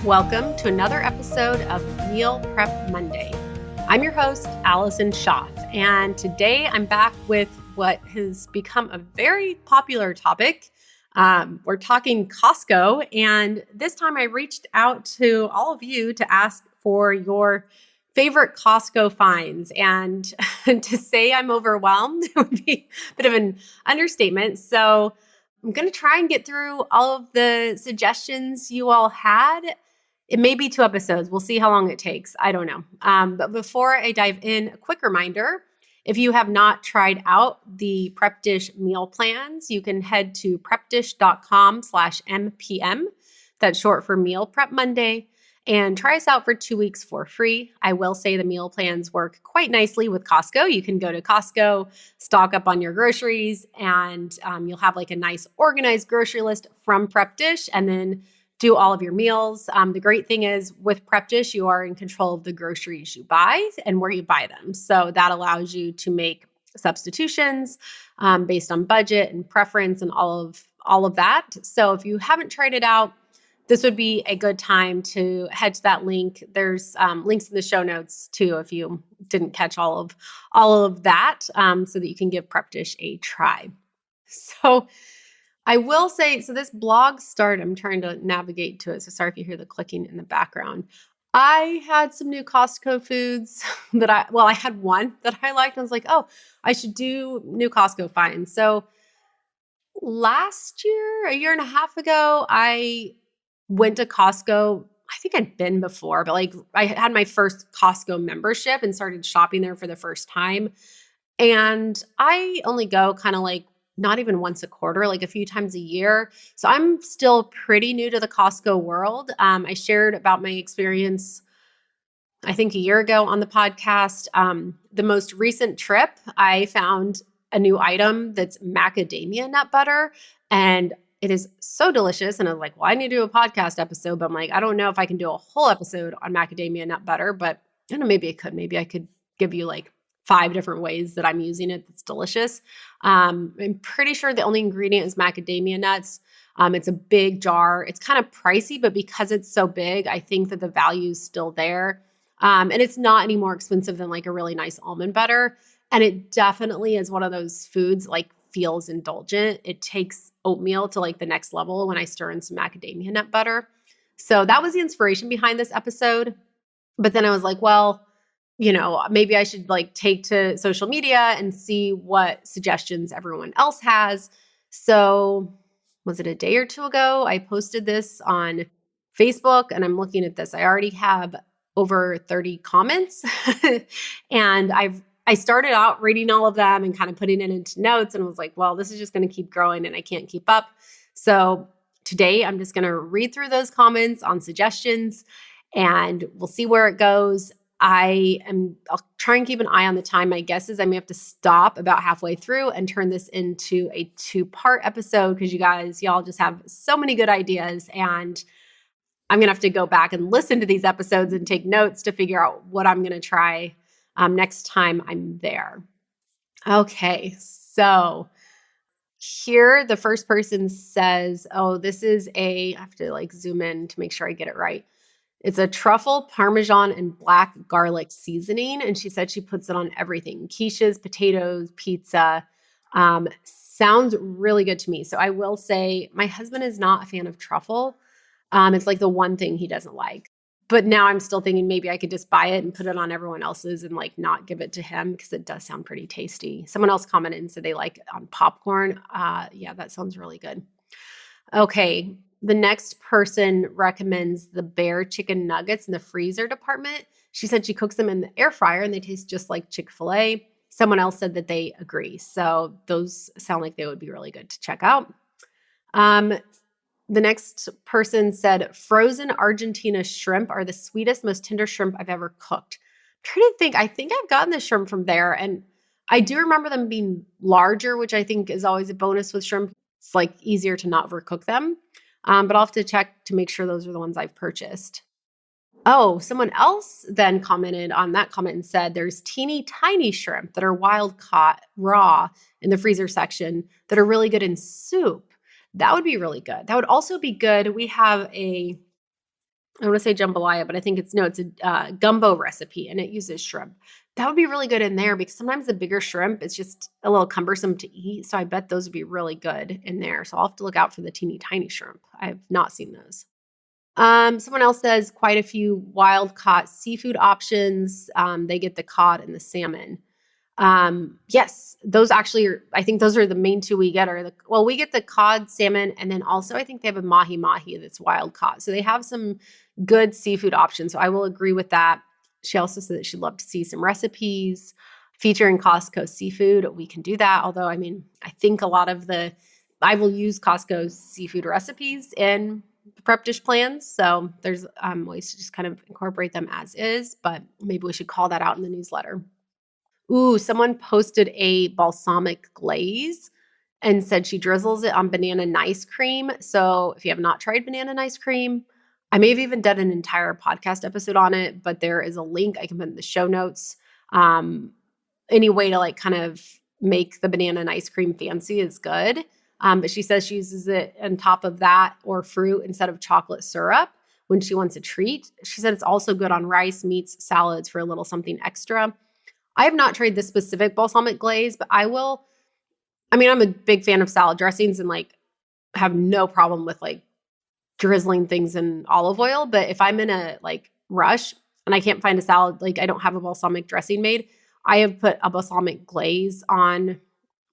Welcome to another episode of Meal Prep Monday. I'm your host, Allison Schaaf, and today I'm back with what has become a very popular topic. We're talking Costco, and this time I reached out to all of you to ask for your favorite Costco finds. And to say I'm overwhelmed would be a bit of an understatement. So I'm going to try and get through all of the suggestions you all had. It may be 2 episodes. We'll see how long it takes. I don't know. But before I dive in, a quick reminder, if you have not tried out the Prep Dish meal plans, you can head to prepdish.com/MPM. That's short for Meal Prep Monday. And try us out for 2 weeks for free. I will say the meal plans work quite nicely with Costco. You can go to Costco, stock up on your groceries, and you'll have like a nice organized grocery list from Prep Dish, and then do all of your meals. The great thing is with Prep Dish, you are in control of the groceries you buy and where you buy them. So that allows you to make substitutions based on budget and preference and all of that. So if you haven't tried it out, this would be a good time to head to that link. There's links in the show notes too if you didn't catch all of that, so that you can give Prep Dish a try. So I will say, so this blog started, I'm trying to navigate to it, so sorry if you hear the clicking in the background. I had some new Costco foods that I had one that I liked. I was like, oh, I should do new Costco finds. So last year, a year and a half ago, I went to Costco. I think I'd been before, but like I had my first Costco membership and started shopping there for the first time. And I only go kind of like not even once a quarter, like a few times a year. So I'm still pretty new to the Costco world. I shared about my experience, I think a year ago on the podcast. The most recent trip, I found a new item that's macadamia nut butter, and it is so delicious. And I was like, well, I need to do a podcast episode, but I'm like, I don't know if I can do a whole episode on macadamia nut butter, but I don't know, maybe I could. Maybe I could give you like 5 different ways that I'm using it that's delicious. I'm pretty sure the only ingredient is macadamia nuts. It's a big jar. It's kind of pricey, but because it's so big, I think that the value is still there. And it's not any more expensive than like a really nice almond butter. And it definitely is one of those foods like feels indulgent. It takes oatmeal to like the next level when I stir in some macadamia nut butter. So that was the inspiration behind this episode. But then I was like, well, maybe I should like take to social media and see what suggestions everyone else has. So was it a day or 2 ago? I posted this on Facebook and I'm looking at this. I already have over 30 comments and I started out reading all of them and kind of putting it into notes and was like, well, this is just going to keep growing and I can't keep up. So today I'm just going to read through those comments on suggestions and we'll see where it goes. I'll try and keep an eye on the time. My guess is I may have to stop about halfway through and turn this into a 2-part episode because y'all just have so many good ideas. And I'm going to have to go back and listen to these episodes and take notes to figure out what I'm going to try next time I'm there. Okay, so here the first person says, oh, this is I have to like zoom in to make sure I get it right. It's a truffle, Parmesan, and black garlic seasoning. And she said she puts it on everything. Quiches, potatoes, pizza. Sounds really good to me. So I will say my husband is not a fan of truffle. It's like the one thing he doesn't like. But now I'm still thinking maybe I could just buy it and put it on everyone else's and like not give it to him because it does sound pretty tasty. Someone else commented and said they like it on popcorn. Yeah, that sounds really good. Okay. The next person recommends the Bear chicken nuggets in the freezer department. She said she cooks them in the air fryer and they taste just like Chick-fil-A. Someone else said that they agree. So those sound like they would be really good to check out. The next person said frozen Argentina shrimp are the sweetest, most tender shrimp I've ever cooked. I'm trying to think. I think I've gotten the shrimp from there. And I do remember them being larger, which I think is always a bonus with shrimp. It's like easier to not overcook them. But I'll have to check to make sure those are the ones I've purchased. Oh, someone else then commented on that comment and said there's teeny tiny shrimp that are wild caught raw in the freezer section that are really good in soup. That would be really good. That would also be good. We have a I want to say jambalaya, but I think it's a gumbo recipe and it uses shrimp. That would be really good in there because sometimes the bigger shrimp is just a little cumbersome to eat. So I bet those would be really good in there. So I'll have to look out for the teeny tiny shrimp. I've not seen those. Someone else says quite a few wild caught seafood options. They get the cod and the salmon. Yes, those actually are, I think those are the main two we get we get the cod, salmon, and then also I think they have a mahi that's wild caught. So they have some good seafood options. So I will agree with that. She also said that she'd love to see some recipes featuring Costco seafood. We can do that. Although, I mean, I think I will use Costco's seafood recipes in the prep dish plans. So there's ways to just kind of incorporate them as is, but maybe we should call that out in the newsletter. Ooh, someone posted a balsamic glaze and said she drizzles it on banana nice cream. So if you have not tried banana nice cream, I may have even done an entire podcast episode on it, but there is a link I can put in the show notes. Any way to like kind of make the banana nice cream fancy is good. But she says she uses it on top of that or fruit instead of chocolate syrup when she wants a treat. She said it's also good on rice, meats, salads for a little something extra. I have not tried this specific balsamic glaze, but I will. I mean, I'm a big fan of salad dressings and like have no problem with like drizzling things in olive oil. But if I'm in a like rush and I can't find a salad, like I don't have a balsamic dressing made, I have put a balsamic glaze on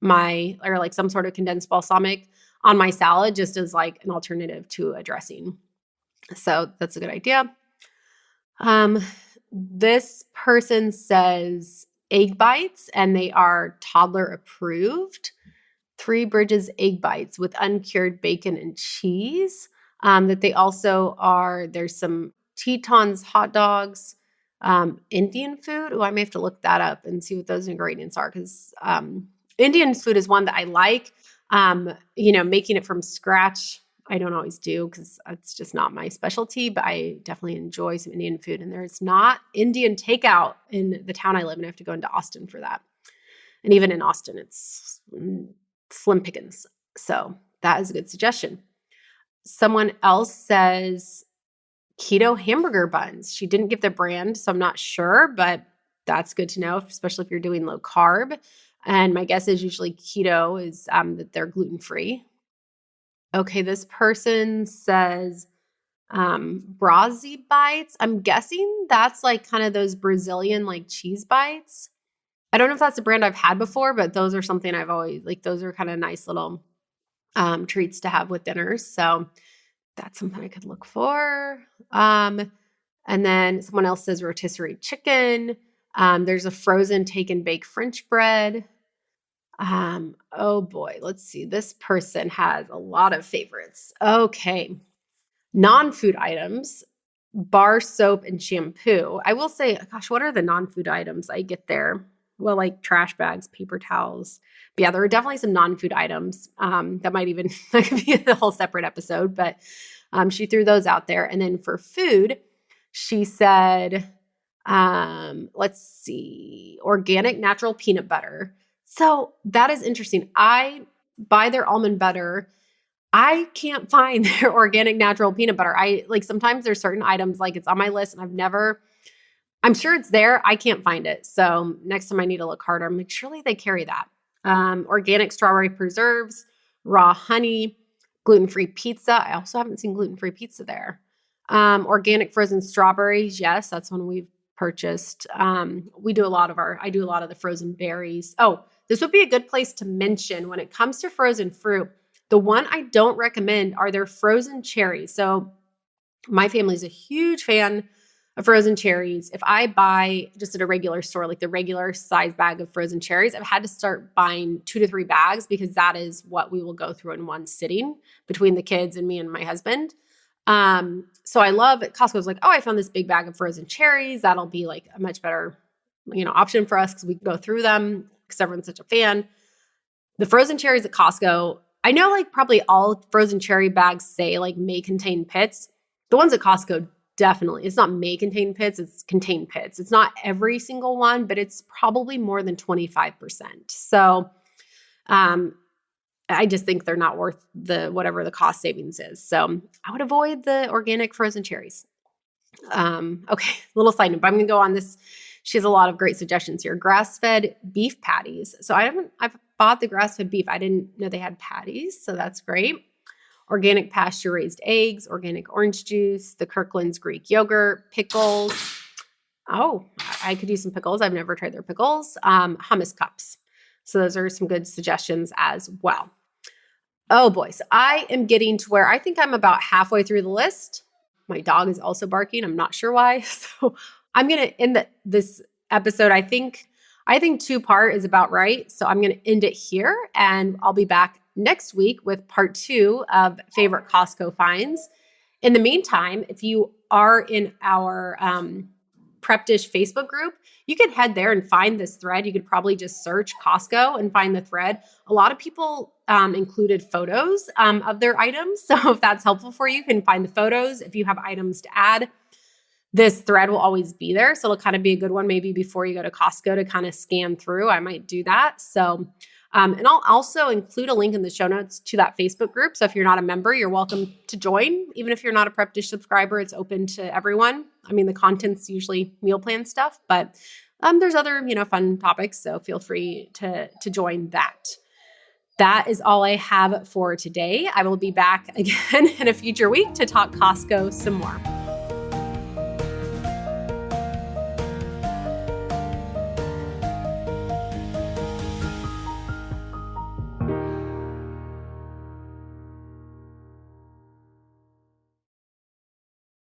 or like some sort of condensed balsamic on my salad just as like an alternative to a dressing. So that's a good idea. This person says egg bites and they are toddler approved. Three Bridges egg bites with uncured bacon and cheese. That they also there's some Teton's hot dogs, Indian food. Oh, I may have to look that up and see what those ingredients are because Indian food is one that I like. Making it from scratch, I don't always do because it's just not my specialty, but I definitely enjoy some Indian food. And there's not Indian takeout in the town I live in. I have to go into Austin for that. And even in Austin, it's slim pickings. So that is a good suggestion. Someone else says keto hamburger buns. She didn't give the brand, so I'm not sure, but that's good to know, especially if you're doing low carb. And my guess is usually keto is that they're gluten-free. Okay, this person says Brazi Bites. I'm guessing that's like kind of those Brazilian like cheese bites. I don't know if that's a brand I've had before, but those are something I've always like. Those are kind of nice little treats to have with dinners. So that's something I could look for. And then someone else says rotisserie chicken. There's a frozen take and bake French bread. Oh boy, let's see. This person has a lot of favorites. Okay. Non-food items, bar soap and shampoo. I will say, gosh, what are the non-food items I get there? Well, like trash bags, paper towels. But yeah, there are definitely some non-food items that could be a whole separate episode, but she threw those out there. And then for food, she said, let's see, organic natural peanut butter. So that is interesting. I buy their almond butter. I can't find their organic natural peanut butter. Sometimes there's certain items like it's on my list and I'm sure it's there. I can't find it. So next time I need to look harder, I'm like, surely they carry that. Organic strawberry preserves, raw honey, gluten-free pizza. I also haven't seen gluten-free pizza there. Organic frozen strawberries. Yes, that's one we've purchased. I do a lot of the frozen berries. Oh, this would be a good place to mention when it comes to frozen fruit. The one I don't recommend are their frozen cherries. So my family's a huge fan of frozen cherries. If I buy just at a regular store, like the regular size bag of frozen cherries, I've had to start buying 2 to 3 bags because that is what we will go through in one sitting between the kids and me and my husband. So I love it. Costco's like, oh, I found this big bag of frozen cherries. That'll be like a much better, option for us because we can go through them because everyone's such a fan. The frozen cherries at Costco, I know like probably all frozen cherry bags say like may contain pits. The ones at Costco definitely, it's not may contain pits, it's contain pits. It's not every single one, but it's probably more than 25%. So I just think they're not worth whatever the cost savings is. So I would avoid the organic frozen cherries. Okay, little side note, but I'm going to go on this. She has a lot of great suggestions here. Grass-fed beef patties. So I've bought the grass-fed beef. I didn't know they had patties, so that's great. Organic pasture-raised eggs, organic orange juice, the Kirkland's Greek yogurt, pickles. Oh, I could use some pickles. I've never tried their pickles. Hummus cups. So those are some good suggestions as well. Oh boy, so I am getting to where I think I'm about halfway through the list. My dog is also barking. I'm not sure why. So I'm gonna end this episode. I think 2-part is about right. So I'm gonna end it here, and I'll be back next week with part 2 of favorite Costco finds. In the meantime, if you are in our Prep Dish Facebook group, you can head there and find this thread. You could probably just search Costco and find the thread. A lot of people included photos of their items. So if that's helpful for you, you can find the photos. If you have items to add, this thread will always be there. So it'll kind of be a good one maybe before you go to Costco to kind of scan through. I might do that. So, and I'll also include a link in the show notes to that Facebook group. So if you're not a member, you're welcome to join. Even if you're not a Prep Dish subscriber, it's open to everyone. I mean, the content's usually meal plan stuff, but there's other, fun topics. So feel free to join that. That is all I have for today. I will be back again in a future week to talk Costco some more.